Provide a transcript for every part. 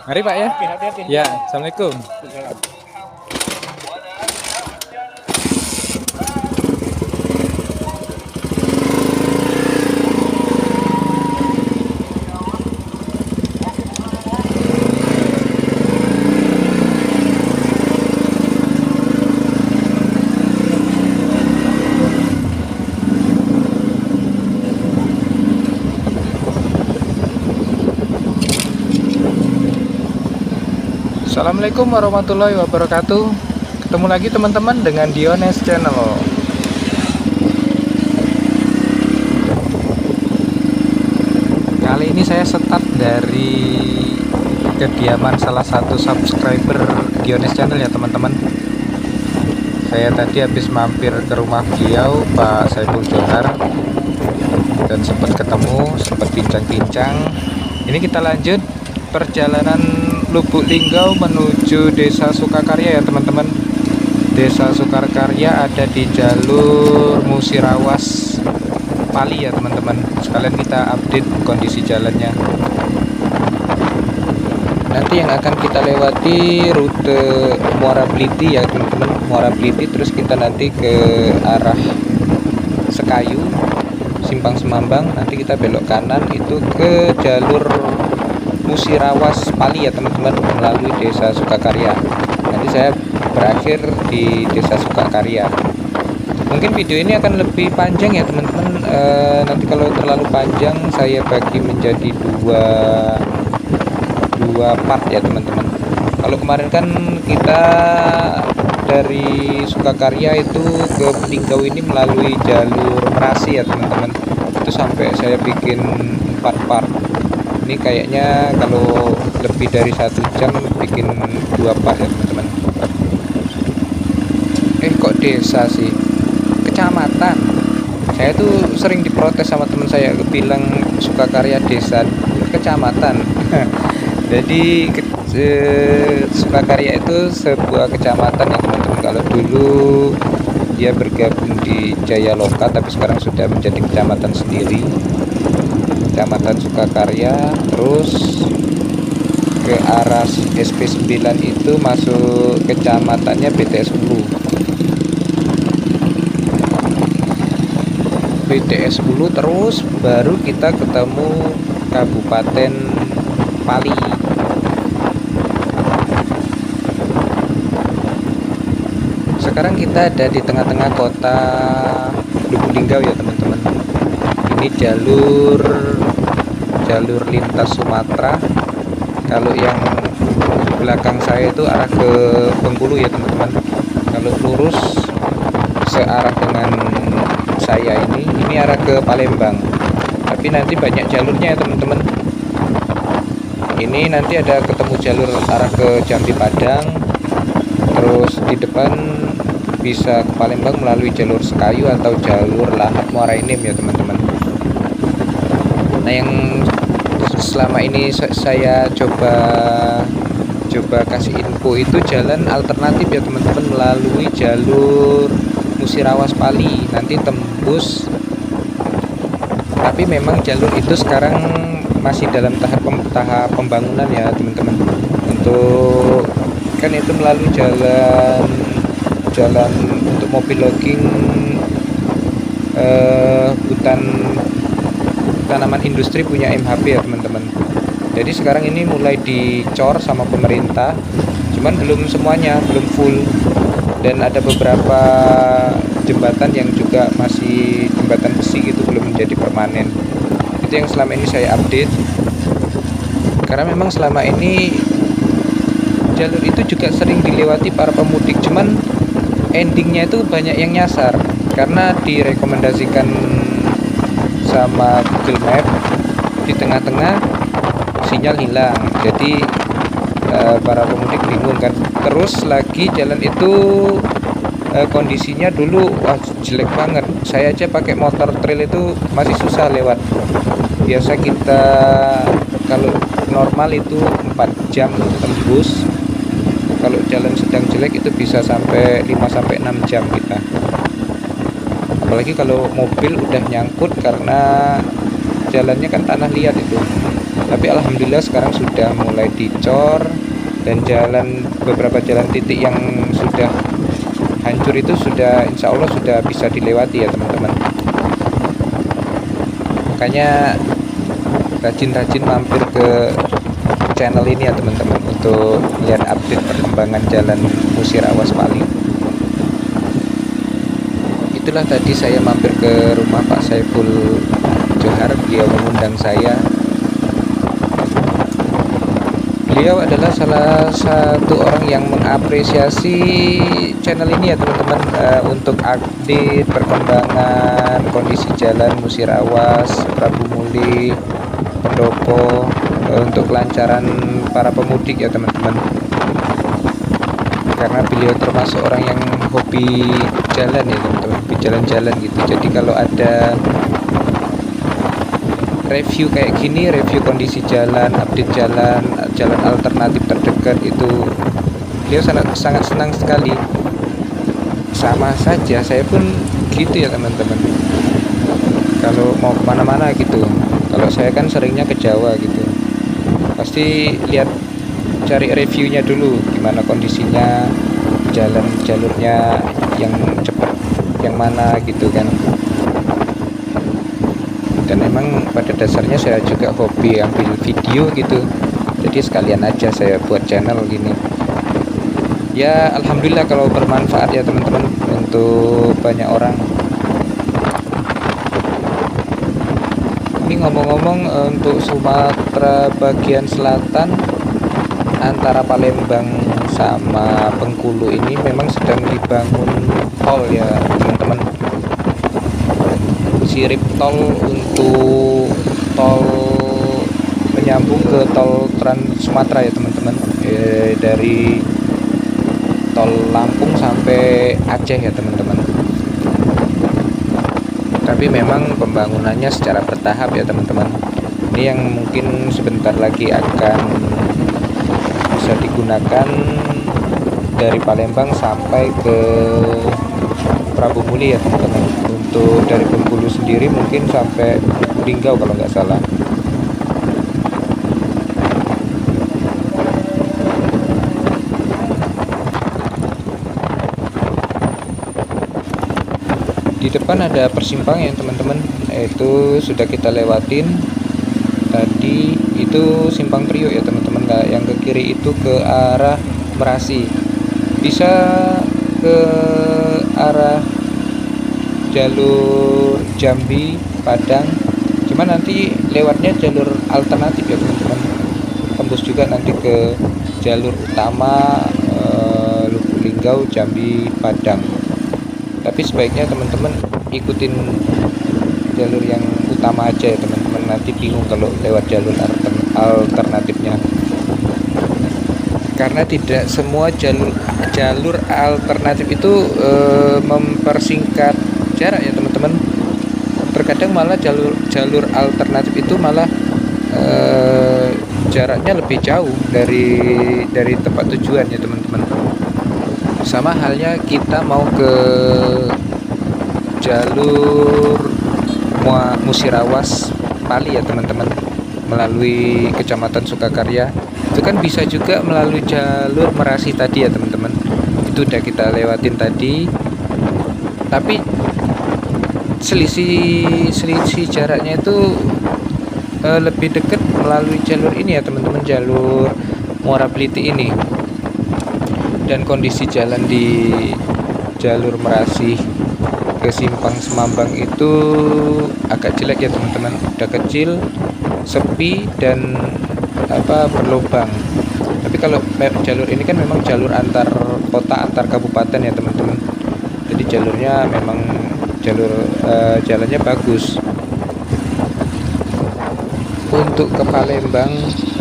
Mari Pak ya. Oke, hati-hati. Ya, Assalamualaikum. Assalamualaikum warahmatullahi wabarakatuh. Ketemu lagi teman-teman dengan Diones Channel. Kali ini saya start dari kediaman salah satu subscriber Diones Channel ya teman-teman. Saya tadi habis mampir ke rumah beliau Pak Saiful Johar dan sempat ketemu, sempat bincang-bincang. Ini kita lanjut perjalanan Lubuk Linggau menuju Desa Sukakarya ya teman-teman. Desa Sukakarya ada di jalur Musirawas Pali ya teman-teman. Sekalian kita update kondisi jalannya. Nanti yang akan kita lewati rute Muara Bliti ya teman-teman. Muara Bliti, terus kita nanti ke arah Sekayu, Simpang Semambang. Nanti kita belok kanan itu ke jalur Musirawas Pali ya teman-teman, melalui Desa Sukakarya. Nanti saya berakhir di Desa Sukakarya. Mungkin video ini akan lebih panjang ya teman-teman. Nanti kalau terlalu panjang saya bagi menjadi dua part ya teman-teman. Kalau kemarin kan kita dari Sukakarya itu ke Linggau ini melalui jalur Merasi ya teman-teman. Itu sampai saya bikin 4 part. Ini kayaknya kalau lebih dari 1 jam bikin 2 part ya teman-teman. Kok desa sih? Kecamatan. Saya tuh sering diprotes sama teman saya, bilang Sukakarya desa, kecamatan. Jadi Sukakarya itu sebuah kecamatan ya teman-teman. Kalau dulu dia bergabung di Jayaloka, tapi sekarang sudah menjadi kecamatan sendiri. Kecamatan Sukakarya, terus ke arah SP9 itu masuk kecamatannya BTS Hulu. BTS Hulu terus baru kita ketemu Kabupaten Pali. Sekarang kita ada di tengah-tengah kota Lubuk Linggau ya teman-teman. Ini jalur lintas Sumatera. Kalau yang belakang saya itu arah ke Bengkulu ya teman-teman. Kalau lurus searah dengan saya ini arah ke Palembang. Tapi nanti banyak jalurnya ya teman-teman. Ini nanti ada ketemu jalur arah ke Jambi Padang. Terus di depan bisa ke Palembang melalui jalur Sekayu atau jalur Lahat Muara Enim ya teman-teman. Nah, yang selama ini saya coba kasih info itu jalan alternatif ya teman-teman, melalui jalur Musirawas Pali, nanti tembus. Tapi memang jalur itu sekarang masih dalam tahap pembangunan ya teman-teman. Untuk kan itu melalui jalan untuk mobil logging, hutan tanaman industri punya MHP ya teman-teman. Jadi sekarang ini mulai dicor sama pemerintah, cuman belum semuanya, belum full. Dan ada beberapa jembatan yang juga masih jembatan besi gitu, belum menjadi permanen. Itu yang selama ini saya update. Karena memang selama ini jalur itu juga sering dilewati para pemudik, cuman endingnya itu banyak yang nyasar karena direkomendasikan sama Google Map di tengah-tengah sinyal hilang. Jadi para pemudik bingung kan. Terus lagi jalan itu kondisinya dulu jelek banget. Saya aja pakai motor trail itu masih susah lewat. Biasa kita kalau normal itu 4 jam tembus. Kalau jalan sedang jelek itu bisa sampai 5-6 jam kita. Apalagi kalau mobil udah nyangkut karena jalannya kan tanah liat itu. Tapi alhamdulillah sekarang sudah mulai dicor, dan beberapa jalan titik yang sudah hancur itu sudah insya Allah sudah bisa dilewati ya teman-teman. Makanya rajin-rajin mampir ke channel ini ya teman-teman untuk lihat update perkembangan jalan Musirawas Pali. Itulah tadi saya mampir ke rumah Pak Saiful Johar, beliau mengundang saya. Beliau adalah salah satu orang yang mengapresiasi channel ini ya teman-teman, untuk update perkembangan kondisi jalan Musirawas, Prabu Muli, Pendopo, untuk kelancaran para pemudik ya teman-teman. Karena beliau termasuk orang yang hobi jalan ya teman-teman, hobi jalan-jalan gitu. Jadi kalau ada review kayak gini, review kondisi jalan, update jalan alternatif terdekat, itu beliau sangat senang sekali. Sama saja saya pun gitu ya teman-teman, kalau mau kemana-mana gitu. Kalau saya kan seringnya ke Jawa gitu, pasti lihat, cari reviewnya dulu gimana kondisinya, jalurnya yang cepat yang mana gitu kan. Dan emang pada dasarnya saya juga hobi ambil video gitu, jadi sekalian aja saya buat channel gini ya. Alhamdulillah kalau bermanfaat ya teman-teman untuk banyak orang. Ini ngomong-ngomong, untuk Sumatera bagian selatan antara Palembang sama Bengkulu ini memang sedang dibangun tol ya teman-teman. Sirip tol untuk tol menyambung ke tol Trans Sumatera ya teman-teman, dari tol Lampung sampai Aceh ya teman-teman. Tapi memang pembangunannya secara bertahap ya teman-teman. Ini yang mungkin sebentar lagi akan bisa digunakan dari Palembang sampai ke Prabu Muli ya teman-teman. Untuk dari Bengkulu sendiri mungkin sampai Linggau kalau nggak salah. Di depan ada persimpangan ya teman-teman, itu sudah kita lewatin tadi. Itu Simpang Priok ya teman-teman. Yang ke kiri itu ke arah Merasi, bisa ke arah jalur Jambi Padang, cuman nanti lewatnya jalur alternatif ya teman-teman, tembus juga nanti ke jalur utama Lubuk Linggau, Jambi, Padang. Tapi sebaiknya teman-teman ikutin jalur yang utama aja ya teman-teman, nanti bingung kalau lewat jalur alternatifnya. Karena tidak semua jalur alternatif itu mempersingkat jarak ya teman-teman. Terkadang malah jalur alternatif itu malah jaraknya lebih jauh dari tempat tujuan ya teman-teman. Sama halnya kita mau ke jalur Musirawas Pali ya teman-teman, melalui Kecamatan Sukakarya, itu kan bisa juga melalui jalur Merasi tadi ya teman-teman. Itu udah kita lewatin tadi, tapi selisih jaraknya itu lebih dekat melalui jalur ini ya teman-teman, jalur Muara Beliti ini. Dan kondisi jalan di jalur Merasi ke Simpang Semambang itu agak jelek ya teman-teman, udah kecil, sepi, dan berlubang. Tapi kalau jalur ini kan memang jalur antar kota, antar kabupaten ya teman-teman, jadi jalurnya memang jalannya bagus. Untuk ke Palembang,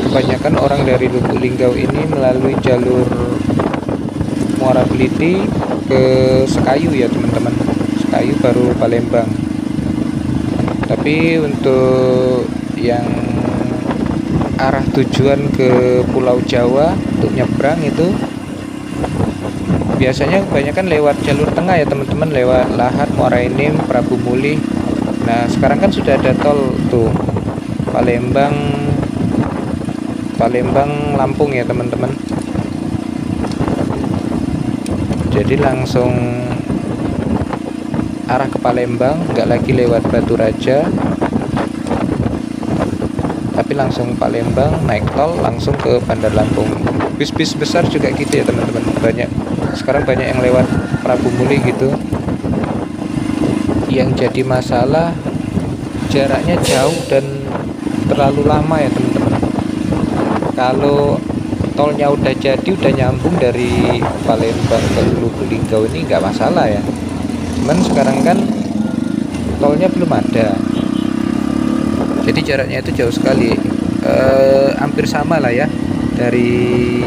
kebanyakan orang dari Lubuk Linggau ini melalui jalur Muara Beliti ke Sekayu ya teman-teman, Sekayu baru Palembang. Tapi untuk yang arah tujuan ke Pulau Jawa untuk nyebrang itu biasanya kebanyakan lewat jalur tengah ya teman-teman, lewat Lahat, Muara Enim, Prabu Muli. Nah sekarang kan sudah ada tol tuh Palembang Palembang Lampung ya teman-teman. Jadi langsung arah ke Palembang, nggak lagi lewat Batu Raja, tapi langsung Palembang naik tol langsung ke Bandar Lampung. Bis-bis besar juga gitu ya teman-teman, sekarang banyak yang lewat Prabu Muli gitu. Yang jadi masalah jaraknya jauh dan terlalu lama ya teman-teman. Kalau tolnya udah jadi, udah nyambung dari Palembang ke Lubuk Linggau ini nggak masalah ya. Cuman sekarang kan tolnya belum ada, jadi jaraknya itu jauh sekali. Hampir sama lah ya, dari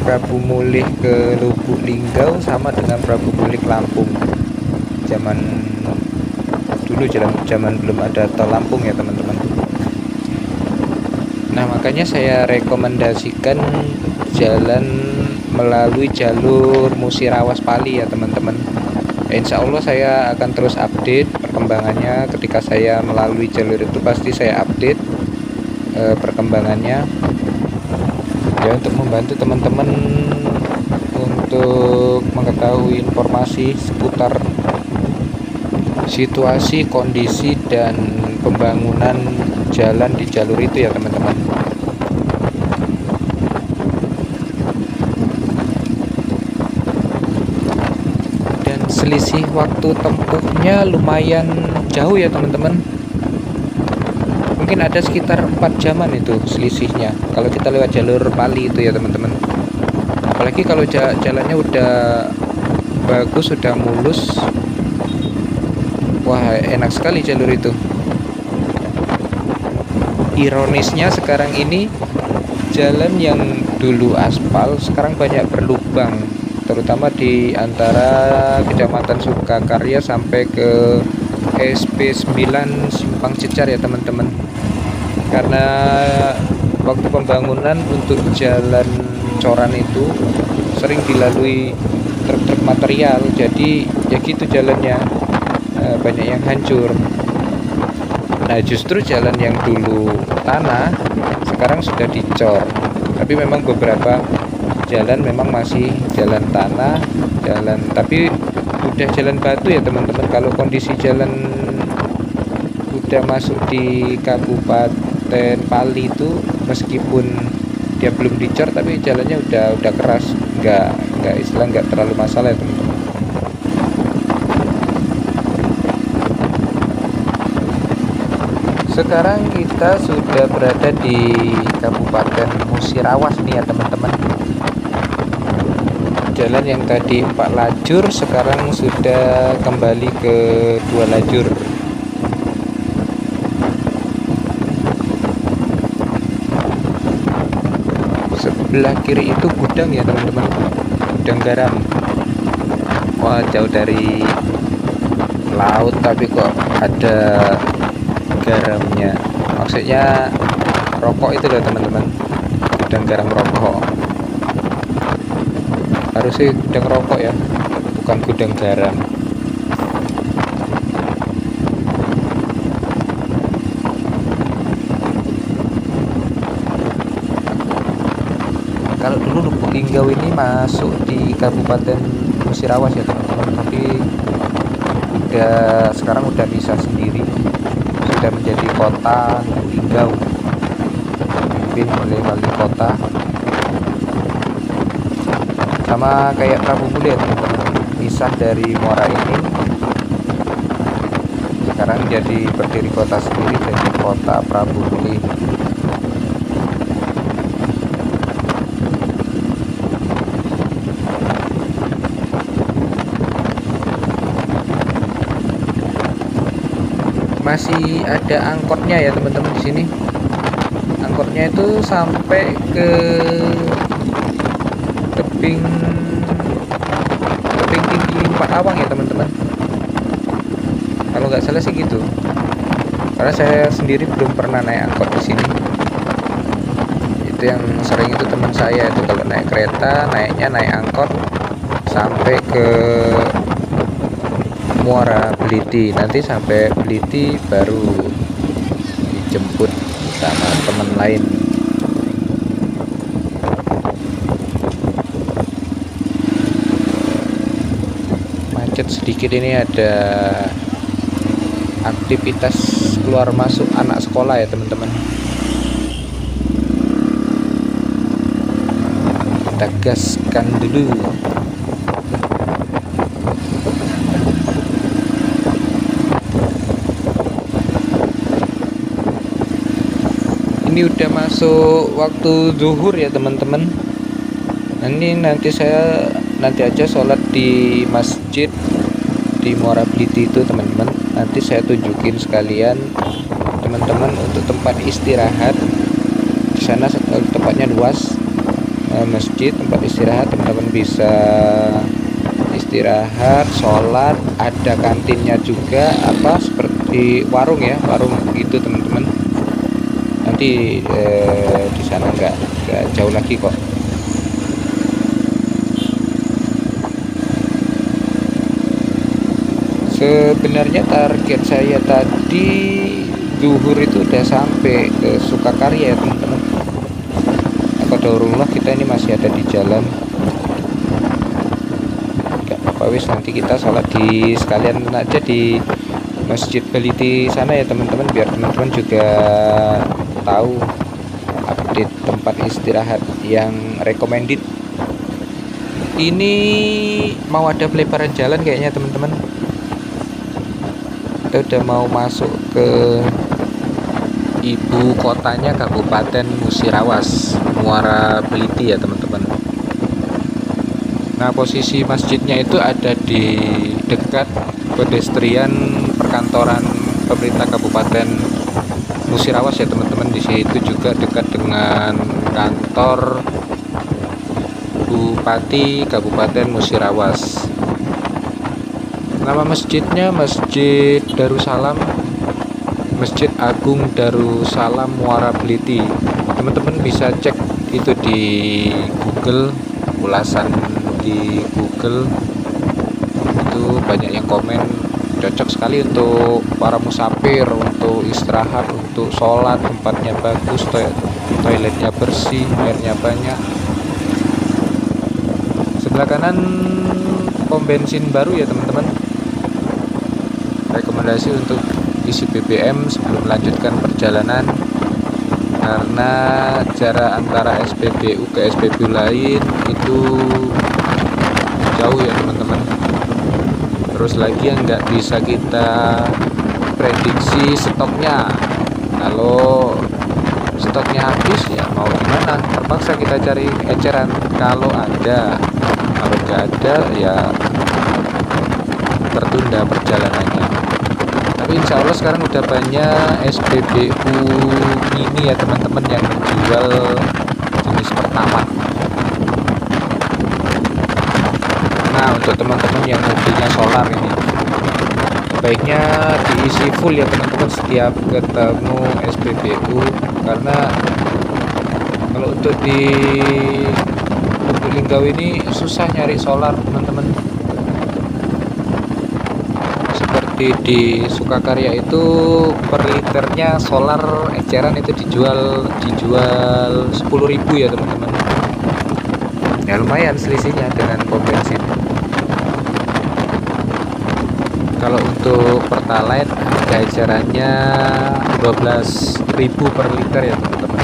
Prabu Mulih ke Lubuk Linggau sama dengan Prabu Mulih ke Lampung. Zaman dulu, zaman belum ada tol Lampung ya teman-teman. Nah makanya saya rekomendasikan jalan melalui jalur Musirawas Pali ya teman-teman. Insya Allah saya akan terus update perkembangannya. Ketika saya melalui jalur itu pasti saya update perkembangannya ya, untuk membantu teman-teman untuk mengetahui informasi seputar situasi, kondisi, dan pembangunan jalan di jalur itu ya teman-teman. Dan selisih waktu tempuhnya lumayan jauh ya teman-teman. Mungkin ada sekitar 4 jaman itu selisihnya kalau kita lewat jalur Pali itu ya teman-teman. Apalagi kalau jalannya udah bagus, sudah mulus, wah enak sekali jalur itu. Ironisnya sekarang ini jalan yang dulu aspal sekarang banyak berlubang, terutama di antara Kecamatan Sukakarya sampai ke SP 9 Simpang Cecar ya teman-teman. Karena waktu pembangunan untuk jalan coran itu sering dilalui truk-truk material, jadi ya gitu jalannya, banyak yang hancur. Nah justru jalan yang dulu tanah sekarang sudah dicor, tapi memang beberapa jalan memang masih jalan tanah, tapi udah jalan batu ya teman-teman. Kalau kondisi jalan udah masuk di Kabupaten Pali itu, meskipun dia belum dicor tapi jalannya udah keras, nggak terlalu masalah ya teman-teman. Sekarang kita sudah berada di Kabupaten Musirawas nih ya teman-teman. Jalan yang tadi 4 lajur sekarang sudah kembali ke 2 lajur. Sebelah kiri itu gudang ya teman-teman, gudang garam. Wah jauh dari laut tapi kok ada garamnya, maksudnya rokok itu loh teman-teman, gudang garam rokok. Harusnya gudang rokok ya, bukan gudang garam. Kalau dulu Lubuk Linggau ini masuk di Kabupaten Musirawas ya teman-teman, tapi sekarang udah bisa sendiri, sudah menjadi kota Lubuk Linggau, dipimpin oleh wali kota. Sama kayak Prabu Muli ya teman-teman, pisah dari Muara ini, sekarang jadi berdiri kota sendiri, jadi kota Prabu Muli. Masih ada angkotnya ya teman-teman di sini. Angkotnya itu sampai ke tebing tinggi 4 Awang ya teman-teman. Kalau nggak salah sih gitu. Karena saya sendiri belum pernah naik angkot di sini. Itu yang sering itu teman saya itu kalau naik kereta, naiknya naik angkot sampai ke Muara Beliti, nanti sampai Beliti baru dijemput sama teman lain. macet sedikit. Ini ada aktivitas keluar masuk anak sekolah ya teman-teman. Kita gaskan dulu. Ini udah masuk waktu zuhur ya teman-teman. Ini nanti aja sholat di masjid di Muara Bliti itu teman-teman. Nanti saya tunjukin sekalian teman-teman untuk tempat istirahat. Di sana tempatnya luas, masjid tempat istirahat, teman-teman bisa istirahat, sholat, ada kantinnya juga, seperti warung ya, warung gitu teman-teman. Nanti di sana nggak jauh lagi kok. Sebenarnya target saya tadi zuhur itu udah sampai ke Sukakarya ya teman-teman. Qadarullah kita ini masih ada di jalan. Gak apa-apa wis, nanti kita sholat di sekalian aja di Masjid Bliti sana ya teman-teman, biar teman-teman juga tahu update tempat istirahat yang recommended. Ini mau ada pelebaran jalan kayaknya teman-teman. Kita udah mau masuk ke ibu kotanya Kabupaten Musirawas, Muara Bliti ya teman-teman. Nah, posisi masjidnya itu ada di dekat pedestrian perkantoran pemerintah Kabupaten Musirawas ya teman-teman. Di situ juga dekat dengan kantor Bupati Kabupaten Musirawas. Nama masjidnya Masjid Darussalam, Masjid Agung Darussalam Muara Bliti. Teman-teman bisa cek itu di Google, ulasan di Google itu banyak yang komen cocok sekali untuk para musafir, untuk istirahat, untuk sholat. Tempatnya bagus, toiletnya bersih, airnya banyak. Sebelah kanan pom bensin baru ya teman-teman. Rekomendasi untuk isi BBM sebelum melanjutkan perjalanan, karena jarak antara SPBU ke SPBU lain itu jauh ya teman-teman. Terus lagi yang nggak bisa kita prediksi stoknya. Kalau stoknya habis ya mau gimana, terpaksa kita cari eceran kalau ada. Kalau nggak ada ya tertunda perjalanannya. Tapi insya Allah sekarang udah banyak SPBU mini ya teman-teman yang menjual jenis pertama. Nah, untuk teman-teman yang mobilnya solar ini, baiknya diisi full ya teman-teman setiap ketemu SPBU, karena kalau untuk di Linggau ini susah nyari solar teman-teman. Seperti di Sukakarya itu per liternya solar eceran itu dijual 10.000 ya teman-teman. Ya lumayan selisihnya dengan pom bensin. Kalau untuk Pertalite harga ecerannya 12.000 per liter ya teman-teman.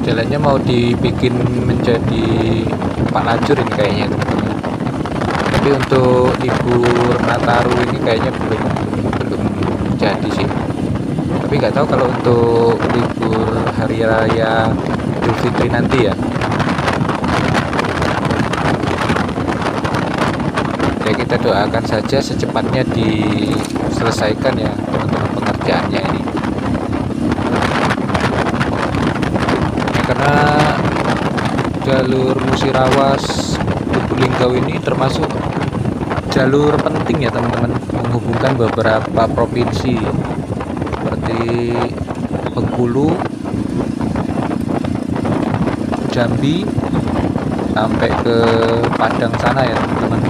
Jalannya mau dibikin menjadi 4 lajur ini kayaknya teman-teman. Tapi untuk libur Nataru ini kayaknya belum jadi sih. Tapi nggak tahu kalau untuk libur hari raya Idul Fitri nanti ya. Ya kita doakan saja secepatnya diselesaikan ya teman-teman pengerjaannya ini. Karena jalur Musirawas Lubuk ini termasuk jalur penting ya teman-teman, menghubungkan beberapa provinsi seperti Bengkulu, Jambi sampai ke Padang sana ya teman-teman.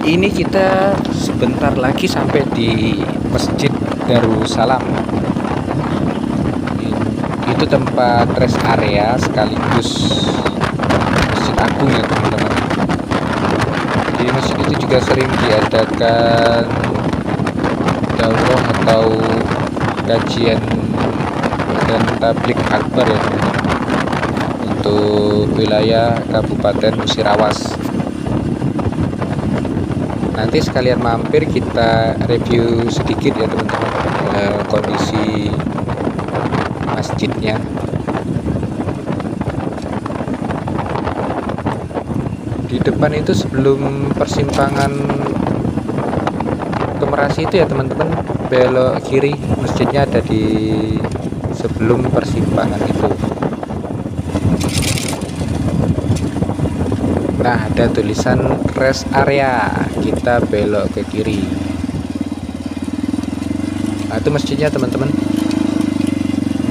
Ini kita sebentar lagi sampai di Masjid Darussalam. Itu tempat rest area sekaligus masjid agung ya teman-teman. Di masjid itu juga sering diadakan daurah atau kajian dan tablik akbar ya teman-teman, untuk wilayah Kabupaten Musirawas. Nanti sekalian mampir kita review sedikit ya teman-teman, kondisi masjidnya. Di depan itu sebelum persimpangan ke Merasi itu ya teman-teman, belok kiri, masjidnya ada di sebelum persimpangan itu. Nah, ada tulisan rest area, kita belok ke kiri. Nah, itu masjidnya teman-teman.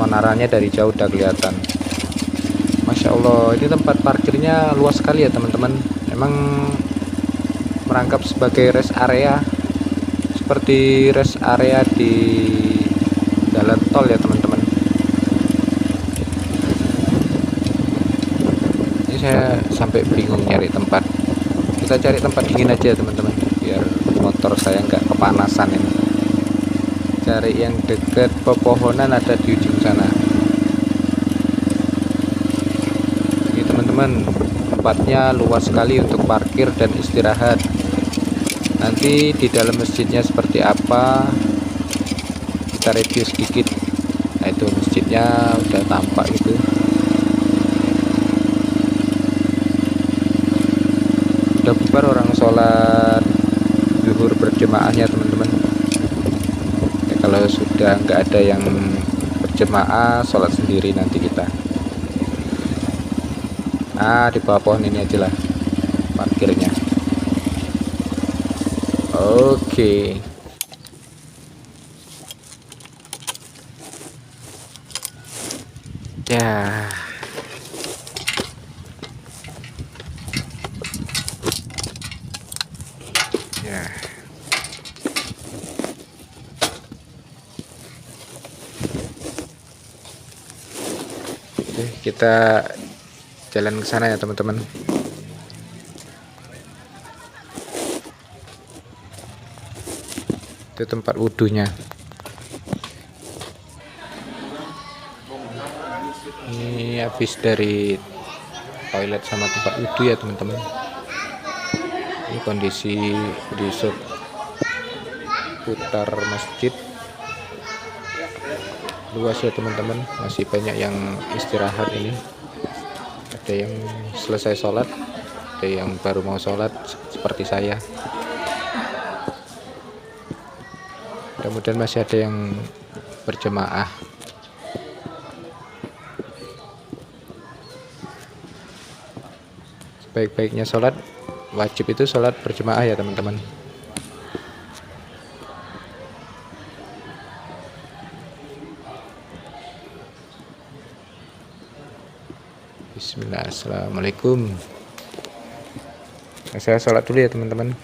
Menaranya dari jauh udah kelihatan. Masya Allah, ini tempat parkirnya luas sekali ya teman-teman. Emang merangkap sebagai rest area, seperti rest area di jalan tol ya teman-teman. Ini saya sampai bingung nyari tempat. Kita cari tempat dingin aja teman-teman, biar motor saya nggak kepanasan ini. Cari yang dekat pepohonan, ada di ujung sana. Ini teman-teman, tempatnya luas sekali untuk parkir dan istirahat. Nanti di dalam masjidnya seperti apa kita review sedikit. Nah, itu masjidnya udah tampak gitu. Udah bubar orang sholat zuhur berjemaahnya teman-teman. Ya, kalau sudah nggak ada yang berjemaah, sholat sendiri nanti kita. Nah, di bawah pohon ini aja lah parkirnya. Oke. Ya. Ya. Oke, kita jalan ke sana ya teman-teman. Itu tempat wudhunya. Ini habis dari toilet sama tempat wudhu ya teman-teman. Ini kondisi di seputar masjid. Luas ya teman-teman, masih banyak yang istirahat ini. Ada yang selesai sholat, ada yang baru mau sholat seperti saya. Mudah-mudahan masih ada yang berjemaah. Sebaik-baiknya sholat, wajib itu sholat berjemaah ya teman-teman. Bismillah, assalamualaikum. Nah, saya sholat dulu ya teman-teman.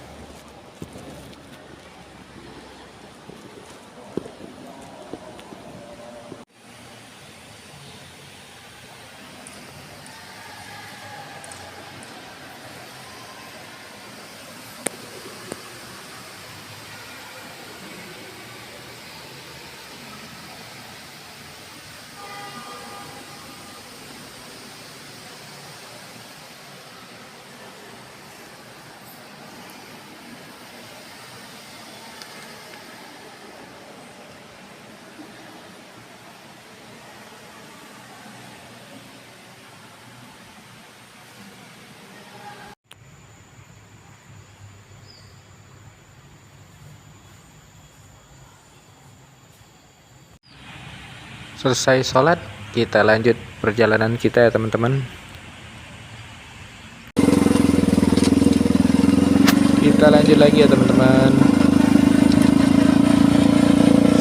Selesai sholat, kita lanjut perjalanan kita ya teman-teman. Kita lanjut lagi ya teman-teman.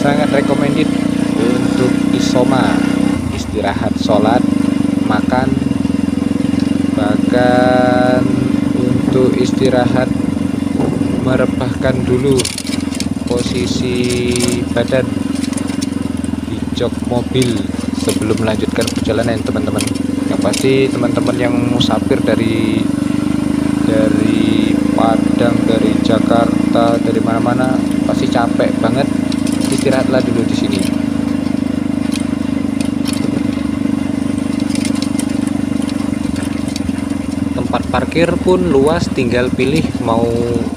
Sangat recommended untuk isoma, istirahat, sholat, makan, bahkan untuk istirahat merebahkan dulu posisi badan di jok mobil sebelum melanjutkan perjalanan teman-teman. Yang pasti teman-teman yang musafir dari Padang, dari Jakarta, dari mana-mana pasti capek banget. Istirahatlah dulu di sini. Tempat parkir pun luas, tinggal pilih mau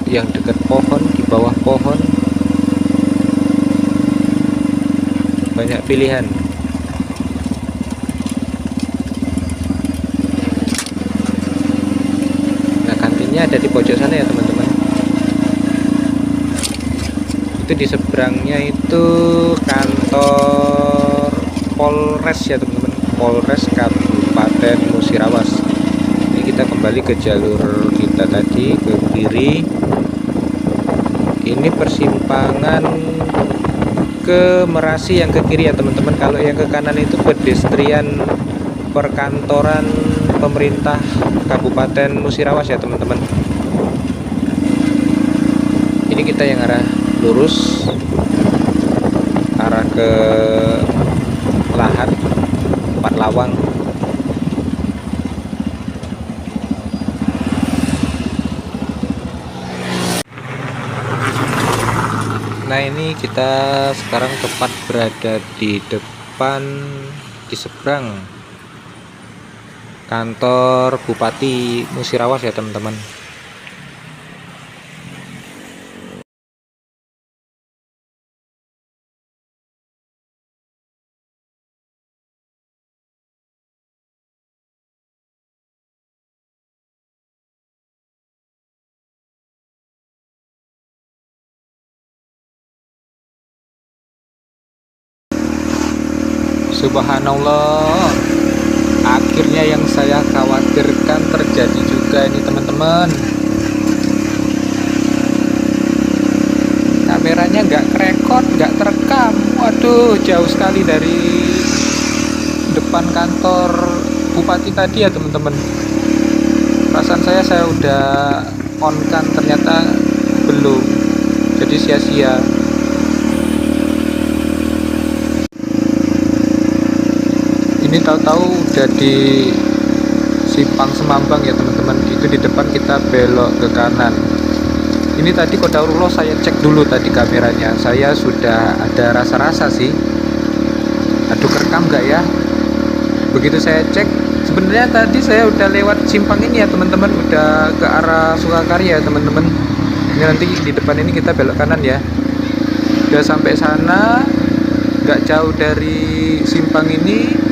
yang dekat pohon, di bawah pohon. Banyak pilihan. Nah, kantinnya ada di pojok sana ya teman-teman. Itu di seberangnya itu kantor Polres ya teman-teman, Polres Kabupaten Musirawas. Ini kita kembali ke jalur kita tadi, ke kiri. Ini persimpangan ke Merasi yang ke kiri ya teman-teman. Kalau yang ke kanan itu pedestrian perkantoran pemerintah Kabupaten Musirawas ya teman-teman. Ini kita yang arah lurus, arah ke Lahat, tempat lawang. Nah, ini kita sekarang tepat berada di depan, di seberang kantor Bupati Musirawas ya teman-teman. Subhanallah, akhirnya yang saya khawatirkan terjadi juga ini teman-teman. Kameranya nggak kerekod, nggak terekam. Waduh, jauh sekali dari depan kantor bupati tadi ya teman-teman. Perasaan saya udah on kan, ternyata belum, jadi sia-sia. Ini tahu-tahu udah di Simpang Semambang ya teman-teman. Itu di depan kita belok ke kanan. Ini tadi qadarullah saya cek dulu tadi kameranya. Saya sudah ada rasa-rasa sih, aduh kerekam nggak ya. Begitu saya cek, sebenarnya tadi saya udah lewat simpang ini ya teman-teman, udah ke arah Sukakarya ya teman-teman. Ini nanti di depan ini kita belok kanan ya. Udah sampai sana, nggak jauh dari simpang ini.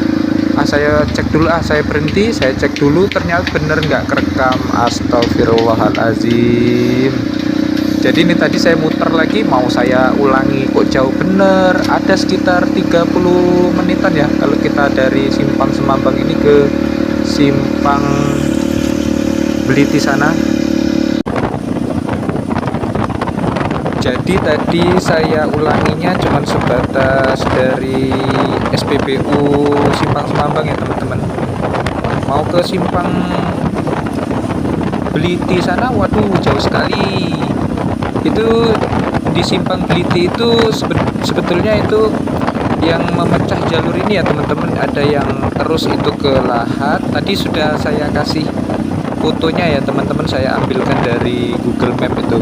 Saya cek dulu, saya berhenti, saya cek dulu, ternyata bener nggak kerekam. Astagfirullahalazim. Jadi ini tadi saya muter lagi, mau saya ulangi, kok jauh bener. Ada sekitar 30 menitan ya kalau kita dari Simpang Semambang ini ke Simpang Beliti sana. Jadi tadi saya ulanginya cuman sebatas dari SPBU Simpang Semambang ya teman-teman. Mau ke Simpang Beliti sana, waduh jauh sekali. Itu di Simpang Beliti itu sebetulnya itu yang memecah jalur ini ya teman-teman. Ada yang terus itu ke Lahat. Tadi sudah saya kasih fotonya ya teman-teman, saya ambilkan dari Google Map itu.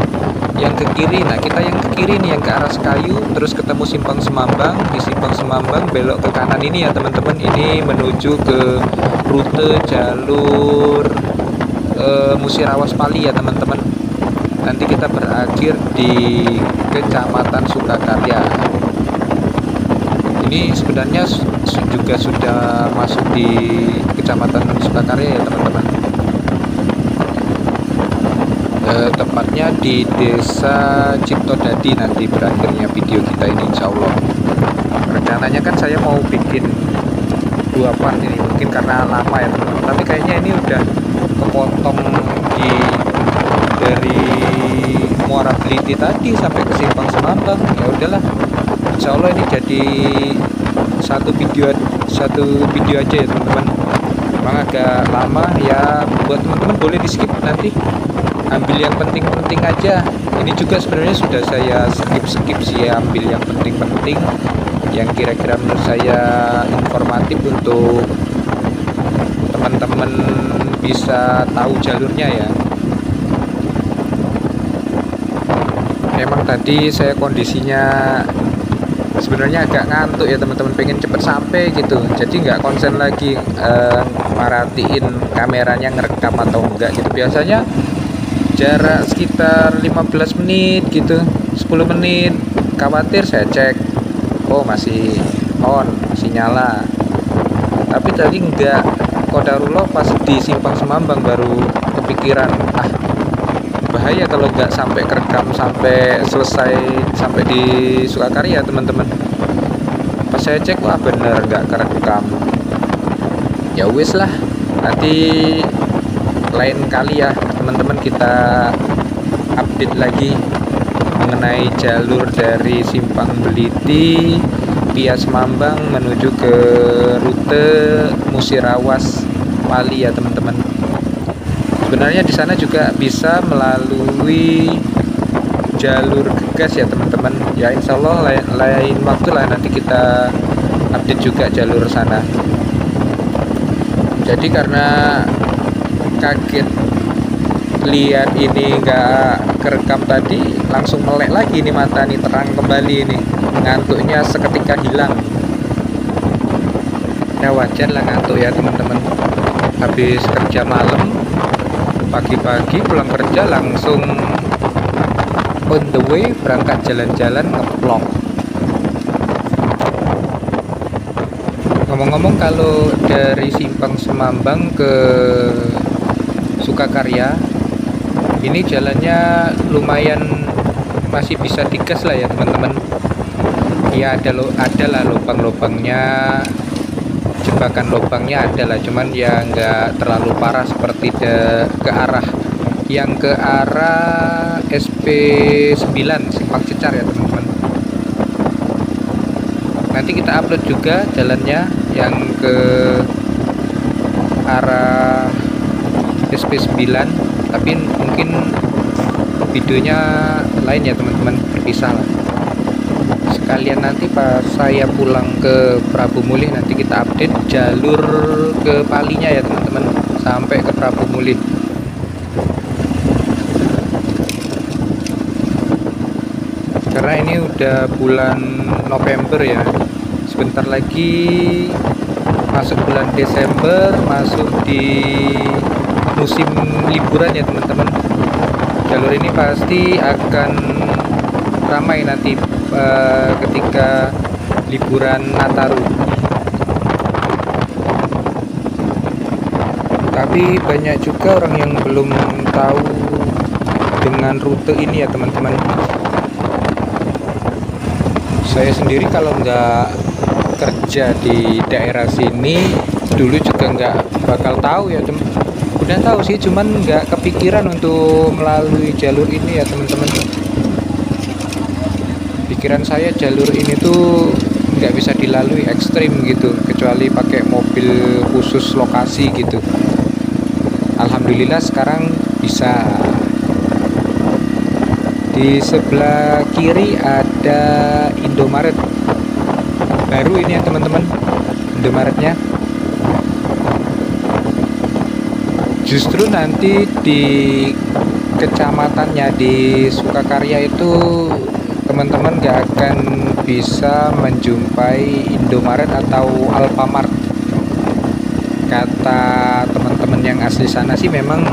Yang ke kiri, nah kita yang ke kiri nih, yang ke arah Sekayu, terus ketemu Simpang Semambang. Di Simpang Semambang belok ke kanan ini ya teman-teman. Ini menuju ke rute jalur Musirawas Pali ya teman-teman. Nanti kita berakhir di Kecamatan Sukakarya. Ini sebenarnya juga sudah masuk di Kecamatan Sukakarya ya teman-teman. Tepatnya di Desa Ciptodadi nanti berakhirnya video kita ini insya Allah. Rencananya kan saya mau bikin 2 part ini, mungkin karena lama ya teman-teman, tapi kayaknya ini udah kepotong dari Muara Beliti tadi sampai ke Simpang Semambang. Ya udahlah, insya Allah ini jadi satu video aja ya teman-teman. Memang agak lama ya, buat teman-teman boleh di skip nanti. ambil yang penting-penting aja. Ini juga sebenarnya sudah saya skip sih ya, ambil yang penting-penting, yang kira-kira menurut saya informatif untuk teman-teman bisa tahu jalurnya ya. Memang tadi saya kondisinya sebenarnya agak ngantuk ya teman-teman, pengen cepet sampai gitu, jadi nggak konsen lagi merhatiin kameranya ngerekam atau enggak gitu. Biasanya jarak sekitar 15 menit gitu, 10 menit khawatir saya cek, oh masih on, masih nyala. Tapi tadi enggak, kodarullah pas di Simpang Semambang baru kepikiran, bahaya kalau nggak sampai kerekam sampai selesai sampai di Sukakarya teman-teman. Pas saya cek, wah bener nggak kerekam. Ya wis lah, nanti lain kali ya teman-teman kita update lagi mengenai jalur dari Simpang Beliti via Semambang menuju ke rute Musirawas Pali ya teman-teman. Sebenarnya di sana juga bisa melalui jalur Gegas ya teman-teman. Ya insya Allah lain waktu lah nanti kita update juga jalur sana. Jadi karena kaget lihat ini nggak kerekam tadi, langsung melek lagi nih mata nih, terang kembali ini, ngantuknya seketika hilang. Ya wajar lah ngantuk ya teman-teman, habis kerja malam, pagi-pagi pulang kerja langsung on the way berangkat jalan-jalan ngeplong. Ngomong-ngomong, kalau dari Simpang Semambang ke Sukakarya ini jalannya lumayan masih bisa digas lah ya teman-teman. Ya ada lah lubang-lubangnya, jebakan lubangnya ada lah, cuman ya nggak terlalu parah seperti ke arah SP9 Simpang Cecar ya teman-teman. Nanti kita upload juga jalannya yang ke arah SP9, tapi mungkin videonya lain ya teman-teman, berpisah lah. Sekalian nanti pas saya pulang ke Prabu Mulih nanti kita update jalur ke Palinya ya teman-teman, sampai ke Prabu Mulih. Karena ini udah bulan November ya, sebentar lagi masuk bulan Desember, masuk di musim liburan ya teman-teman. Jalur ini pasti akan ramai nanti ketika liburan Nataru. Tapi banyak juga orang yang belum tahu dengan rute ini ya teman-teman. Saya sendiri kalau nggak kerja di daerah sini dulu juga nggak bakal tahu ya teman. Udah tahu sih, cuman nggak kepikiran untuk melalui jalur ini ya teman-teman. Pikiran saya jalur ini tuh nggak bisa dilalui, ekstrim gitu, kecuali pakai mobil khusus lokasi gitu. Alhamdulillah sekarang bisa. Di sebelah kiri ada Indomaret baru ini ya teman-teman, Indomaretnya. Justru nanti di kecamatannya di Sukakarya itu teman-teman gak akan bisa menjumpai Indomaret atau Alfamart. Kata teman-teman yang asli sana sih memang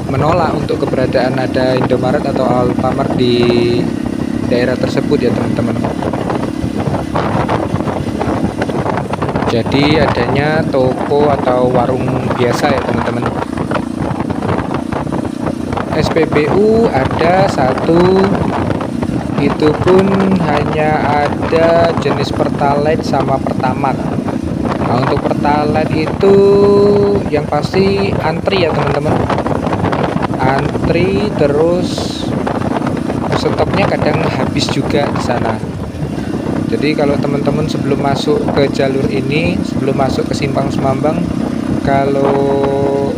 menolak untuk keberadaan ada Indomaret atau Alfamart di daerah tersebut ya teman-teman. Jadi adanya toko atau warung biasa ya teman-teman. SPBU ada satu, itu pun hanya ada jenis Pertalite sama Pertamax. Nah untuk Pertalite itu yang pasti antri ya teman-teman, antri terus stoknya kadang habis juga di sana. Jadi kalau teman-teman sebelum masuk ke jalur ini, sebelum masuk ke Simpang Semambang, kalau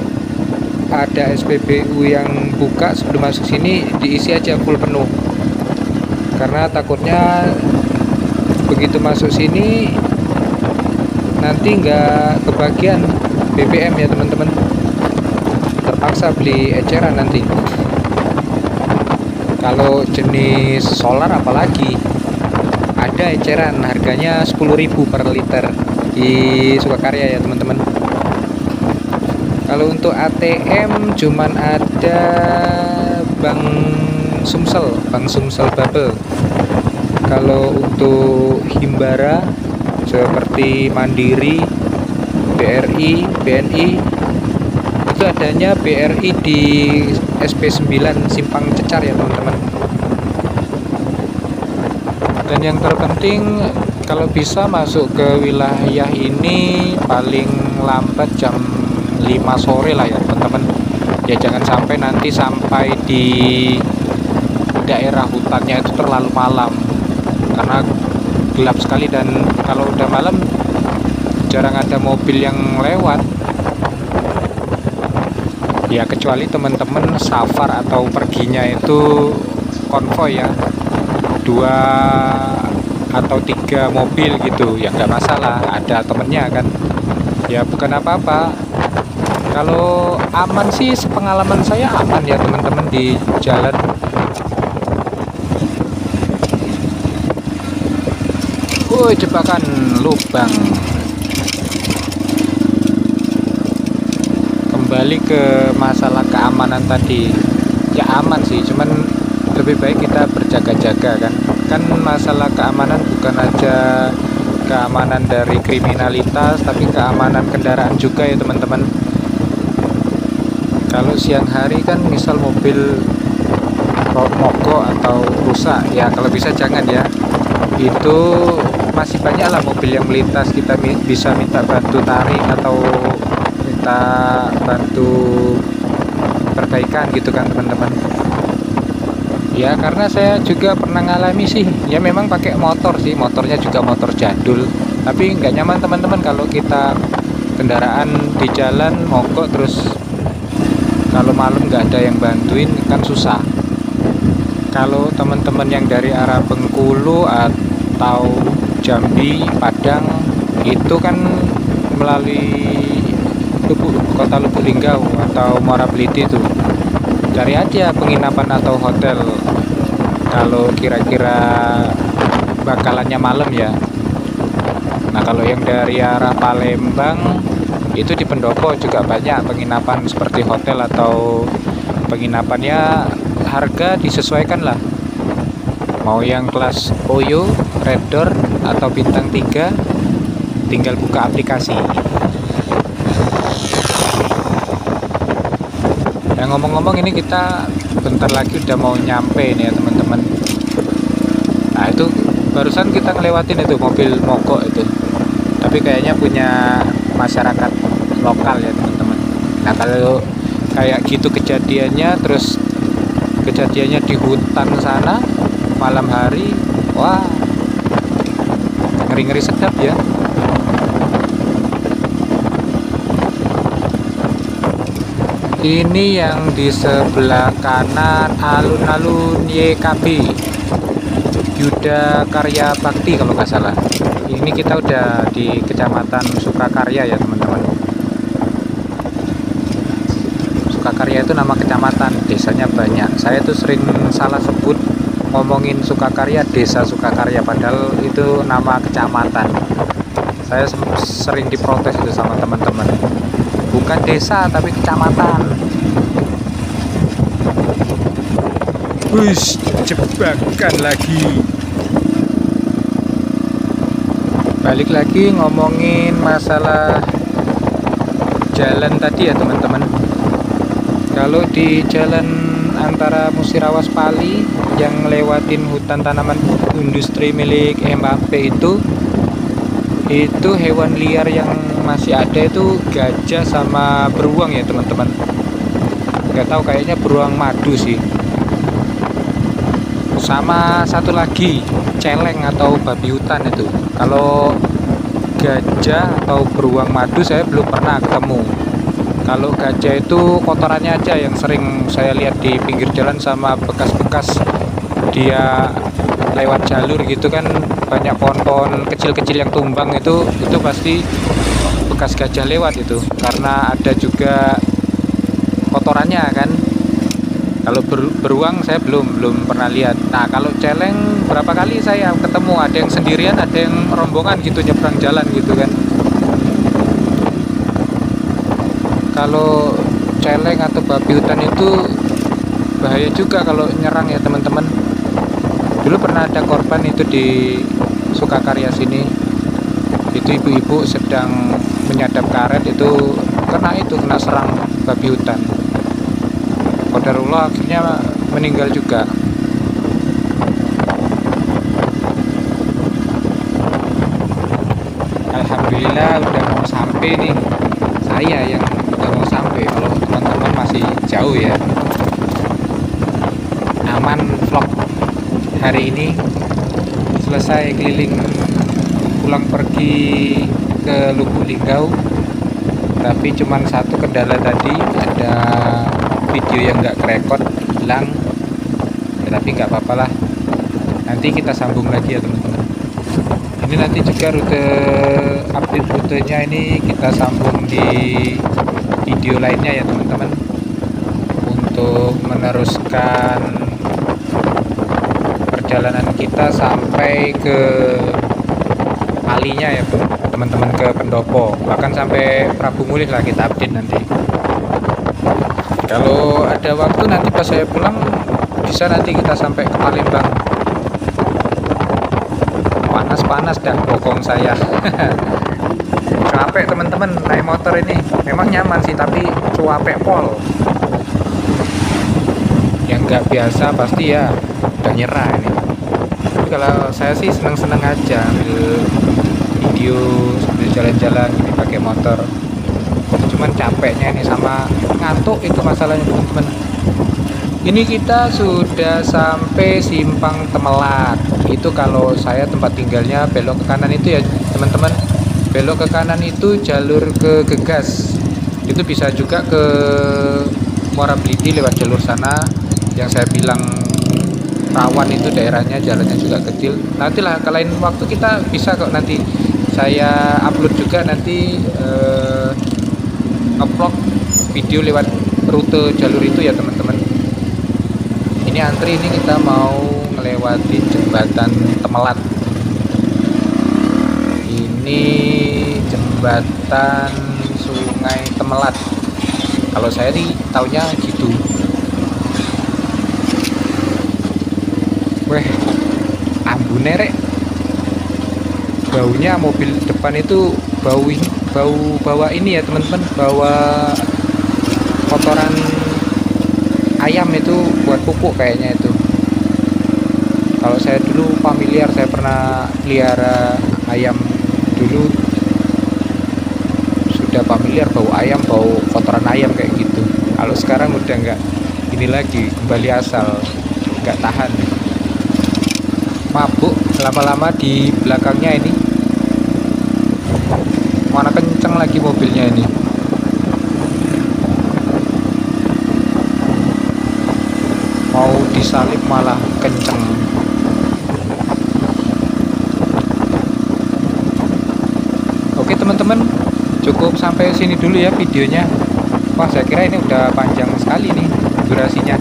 ada SPBU yang buka sebelum masuk sini, diisi aja full penuh, karena takutnya begitu masuk sini nanti nggak kebagian BBM ya teman-teman, terpaksa beli eceran nanti. Kalau jenis solar apalagi ada eceran harganya 10.000 per liter di Sukakarya ya teman-teman. Kalau untuk ATM cuman ada Bank Sumsel Babel. Kalau untuk Himbara seperti Mandiri, BRI, BNI itu adanya BRI di SP9 Simpang Cecar ya teman-teman. Dan yang terpenting kalau bisa masuk ke wilayah ini paling lambat jam 5 sore lah ya teman-teman. Ya jangan sampai nanti sampai di daerah hutannya itu terlalu malam, karena gelap sekali, dan kalau udah malam jarang ada mobil yang lewat. Ya kecuali teman-teman safar atau perginya itu konvoy ya, 2 atau 3 mobil gitu ya nggak masalah, ada temennya kan, ya bukan apa-apa. Kalau aman sih, sepengalaman saya aman ya teman-teman di jalan. Woi, jebakan lubang. Kembali ke masalah keamanan tadi, ya aman sih, cuman lebih baik kita berjaga-jaga kan masalah keamanan bukan aja keamanan dari kriminalitas, tapi keamanan kendaraan juga ya teman-teman. Kalau siang hari kan misal mobil mogok atau rusak, ya kalau bisa jangan ya. Itu masih banyak lah mobil yang melintas, kita bisa minta bantu tarik atau minta bantu perbaikan gitu kan teman-teman. Ya karena saya juga pernah ngalami sih, ya memang pakai motor sih, motornya juga motor jadul, tapi nggak nyaman teman-teman kalau kita kendaraan di jalan mogok terus kalau malam nggak ada yang bantuin kan susah. Kalau teman-teman yang dari arah Bengkulu atau Jambi, Padang itu kan melalui kota Lubuk Linggau atau Muara Beliti itu, cari aja penginapan atau hotel kalau kira-kira bakalannya malam ya. Nah kalau yang dari arah Palembang itu di Pendopo juga banyak penginapan seperti hotel atau penginapannya harga disesuaikan lah, mau yang kelas Oyo, Red Door atau bintang 3 tinggal buka aplikasi. Nah ngomong-ngomong ini kita bentar lagi udah mau nyampe nih ya teman-teman. Nah itu barusan kita ngelewatin itu mobil mogok itu, tapi kayaknya punya masyarakat lokal ya teman-teman. Nah kalau kayak gitu kejadiannya, terus kejadiannya di hutan sana malam hari, wah ngeri-ngeri sedap ya. Ini yang di sebelah kanan alun-alun YKB, Yuda Karya Bakti kalau nggak salah. Ini kita udah di Kecamatan Sukakarya ya teman-teman. Sukakarya itu nama kecamatan, desanya banyak. Saya tuh sering salah sebut ngomongin Sukakarya, desa Sukakarya, padahal itu nama kecamatan. Saya sering diprotes itu sama teman-teman. Bukan desa tapi kecamatan. Wih, jebakan lagi. Balik lagi ngomongin masalah jalan tadi ya teman-teman. Kalau di jalan antara Musirawas Pali yang lewatin hutan tanaman industri milik MAP itu hewan liar yang masih ada itu gajah sama beruang ya teman-teman. Nggak tahu, kayaknya beruang madu sih. Sama satu lagi celeng atau babi hutan itu. Kalau gajah atau beruang madu saya belum pernah ketemu. Kalau gajah itu kotorannya aja yang sering saya lihat di pinggir jalan, sama bekas-bekas dia lewat jalur gitu kan, banyak pohon-pohon kecil-kecil yang tumbang, itu pasti bekas gajah lewat itu, karena ada juga kotorannya kan. Kalau beruang saya belum pernah lihat. Nah, kalau celeng berapa kali saya ketemu, ada yang sendirian, ada yang rombongan gitu nyebrang jalan gitu kan. Kalau celeng atau babi hutan itu bahaya juga kalau nyerang ya teman-teman. Dulu pernah ada korban itu di Sukakarya sini. Itu ibu-ibu sedang menyadap karet, itu kena serang babi hutan. Qadarullah akhirnya meninggal juga. Alhamdulillah udah mau sampai nih. Saya yang udah mau sampai, kalau teman-teman masih jauh ya. Aman vlog hari ini, selesai keliling pulang pergi ke Lubuk Linggau. Tapi cuman satu kendala tadi, ada video yang nggak kerekod, hilang ya, tapi nggak apa-apa lah, nanti kita sambung lagi ya teman-teman. Ini nanti juga update rutenya ini kita sambung di video lainnya ya teman-teman, untuk meneruskan perjalanan kita sampai ke Alinya ya teman-teman, ke Pendopo, bahkan sampai Prabu Mulih lah kita update nanti. Kalau ada waktu nanti pas saya pulang, bisa nanti kita sampai ke Palembang. Panas-panas dah bokong saya. Capek teman-teman naik motor ini. Memang nyaman sih, tapi cuapek pol. Yang nggak biasa pasti ya udah nyerah ini. Tapi kalau saya sih seneng-seneng aja ambil video sambil jalan-jalan ini pakai motor. Cuman capeknya ini sama ngantuk, itu masalahnya teman-teman. Ini kita sudah sampai Simpang Temelat. Itu kalau saya tempat tinggalnya belok ke kanan itu ya teman-teman. Belok ke kanan itu jalur ke Gegas. Itu bisa juga ke Muara Bliti lewat jalur sana. Yang saya bilang rawan itu daerahnya, jalannya juga kecil. Nantilah kalau lain waktu kita bisa kok, nanti saya upload juga nanti nge-vlog video lewat rute jalur itu ya teman-teman. Ini antri, ini kita mau melewati jembatan Temelat. Ini jembatan Sungai Temelat, kalau saya sih taunya gitu. Weh, ambune rek, baunya mobil depan itu bau ini ya teman-teman, bawa kotoran ayam itu buat pupuk kayaknya itu. Kalau saya dulu familiar, saya pernah pelihara ayam dulu, sudah familiar bau ayam, bau kotoran ayam kayak gitu. Kalau sekarang udah nggak ini lagi, kembali asal, nggak tahan. Mabuk lama-lama di belakangnya ini, mana kenceng lagi mobilnya ini. Mau disalip malah kenceng. Oke teman-teman, cukup sampai sini dulu ya videonya. Wah, saya kira ini udah panjang sekali nih durasinya.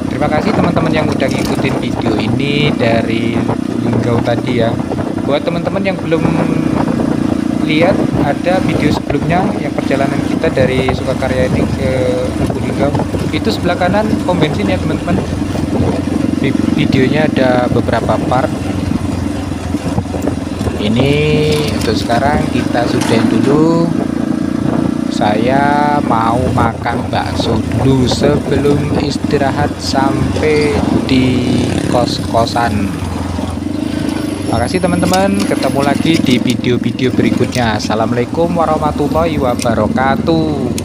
Terima kasih teman-teman yang udah ngikutin video ini dari Lubuk Linggau tadi ya. Buat teman-teman yang belum lihat, ada video sebelumnya yang perjalanan kita dari Sukakarya ini ke Lubuk Linggau. Itu sebelah kanan pom bensin ya teman-teman. Videonya ada beberapa part. Ini untuk sekarang kita sudahin dulu. Saya mau makan bakso dulu sebelum istirahat sampai di kos-kosan. Makasih teman-teman, ketemu lagi di video-video berikutnya. Assalamualaikum warahmatullahi wabarakatuh.